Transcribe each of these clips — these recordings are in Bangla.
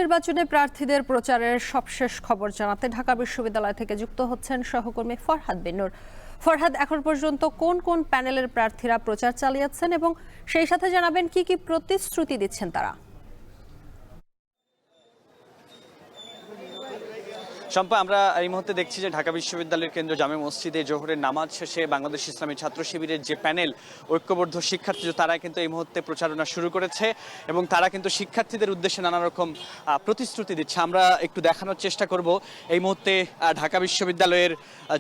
নির্বাচনে প্রার্থীদের প্রচারের সবশেষ খবর জানাতে ঢাকা বিশ্ববিদ্যালয় থেকে যুক্ত হচ্ছেন সহকর্মী ফরহাদ বিন নূর। ফরহাদ, এখন পর্যন্ত কোন কোন প্যানেলের প্রার্থীরা প্রচার চালিয়েছেন এবং সেই সাথে জানাবেন কি কি প্রতিশ্রুতি দিচ্ছেন তারা? শম্পা, আমরা এই মুহূর্তে দেখছি যে ঢাকা বিশ্ববিদ্যালয়ের কেন্দ্রীয় জামে মসজিদে জোহরের নামাজ শেষে বাংলাদেশ ইসলামী ছাত্র শিবিরের যে প্যানেল ঐক্যবদ্ধ শিক্ষার্থী, তারা কিন্তু এই মুহূর্তে প্রচারণা শুরু করেছে এবং তারা কিন্তু শিক্ষার্থীদের উদ্দেশ্যে নানা রকম প্রতিশ্রুতি দিচ্ছে। আমরা একটু দেখানোর চেষ্টা করব। এই মুহূর্তে ঢাকা বিশ্ববিদ্যালয়ের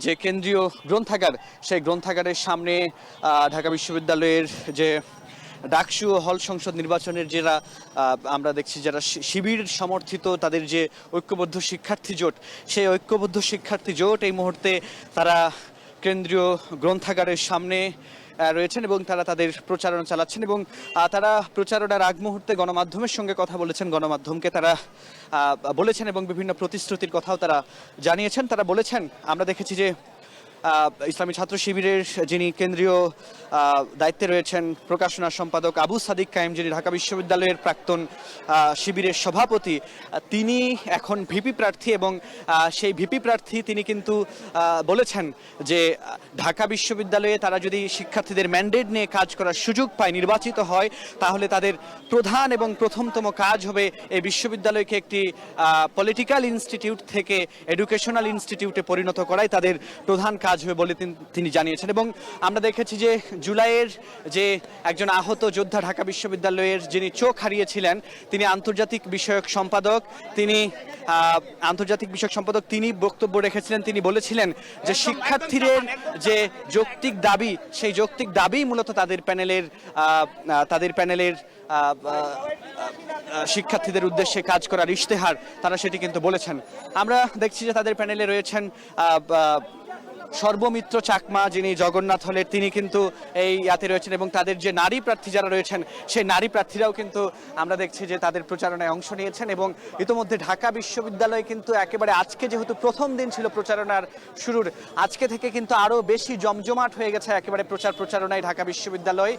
যে কেন্দ্রীয় গ্রন্থাগার, সেই গ্রন্থাগারের সামনে ঢাকা বিশ্ববিদ্যালয়ের যে ডাকসু ও হল সংসদ নির্বাচনের যারা আমরা দেখছি যারা শিবির সমর্থিত, তাদের যে ঐক্যবদ্ধ শিক্ষার্থী জোট, সেই ঐক্যবদ্ধ শিক্ষার্থী জোট এই মুহূর্তে তারা কেন্দ্রীয় গ্রন্থাগারের সামনে রয়েছেন এবং তারা তাদের প্রচারণা চালাচ্ছেন এবং তারা প্রচারণার আগ মুহূর্তে গণমাধ্যমের সঙ্গে কথা বলেছেন। গণমাধ্যমকে তারা বলেছেন এবং বিভিন্ন প্রতিশ্রুতির কথাও তারা জানিয়েছেন। তারা বলেছেন, আমরা দেখেছি যে ইসলামী ছাত্র শিবিরের যিনি কেন্দ্রীয় দায়িত্বে রয়েছেন প্রকাশনা সম্পাদক আবু সাদিক কায়েম, যিনি ঢাকা বিশ্ববিদ্যালয়ের প্রাক্তন শিবিরের সভাপতি, তিনি এখন ভিপি প্রার্থী এবং সেই ভিপি প্রার্থী তিনি কিন্তু বলেছেন যে ঢাকা বিশ্ববিদ্যালয়ে তারা যদি শিক্ষার্থীদের ম্যান্ডেট নিয়ে কাজ করার সুযোগ পায়, নির্বাচিত হয়, তাহলে তাদের প্রধান এবং প্রথমতম কাজ হবে এই বিশ্ববিদ্যালয়কে একটি পলিটিক্যাল ইনস্টিটিউট থেকে এডুকেশনাল ইনস্টিটিউটে পরিণত করাই তাদের প্রধান কাজ হবে বলে তিনি জানিয়েছেন। এবং আমরা দেখেছি যে জুলাইয়ের যে একজন আহত যোদ্ধা ঢাকা বিশ্ববিদ্যালয়ের যিনি চোখ হারিয়েছিলেন, তিনি আন্তর্জাতিক বিষয়ক সম্পাদক, তিনি বক্তব্য রেখেছিলেন। তিনি বলেছিলেন যে শিক্ষার্থীদের যে যৌক্তিক দাবি, সেই যৌক্তিক দাবি মূলত তাদের প্যানেলের শিক্ষার্থীদের উদ্দেশ্যে কাজ করার ইশতেহার, তারা সেটি কিন্তু বলেছেন। আমরা দেখছি যে তাদের প্যানেলে রয়েছেন সর্বমিত্র চাকমা, যিনি জগন্নাথ হলের, তিনি কিন্তু এই ইয়াতে রয়েছেন এবং তাদের যে নারী প্রার্থী যারা রয়েছেন, সেই নারী প্রার্থীরাও কিন্তু আমরা দেখছি যে তাদের প্রচারণায় অংশ নিয়েছেন। এবং ইতোমধ্যে ঢাকা বিশ্ববিদ্যালয় কিন্তু একেবারে আজকে যেহেতু প্রথম দিন ছিল প্রচারণার শুরুর, আজকে থেকে কিন্তু আরও বেশি জমজমাট হয়ে গেছে একেবারে প্রচারণায় ঢাকা বিশ্ববিদ্যালয়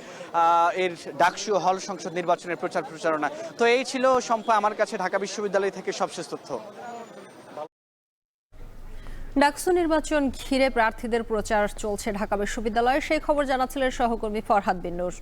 এর ডাকসু হল সংসদ নির্বাচনের প্রচারণা। তো এই ছিল শম্পা আমার কাছে ঢাকা বিশ্ববিদ্যালয় থেকে সবশেষ তথ্য। ডাকসু নির্বাচন ঘিরে প্রার্থীদের প্রচার চলছে ঢাকা বিশ্ববিদ্যালয়ে, সেই খবর জানাচ্ছিলেন সহকর্মী ফরহাদ বিন নূর।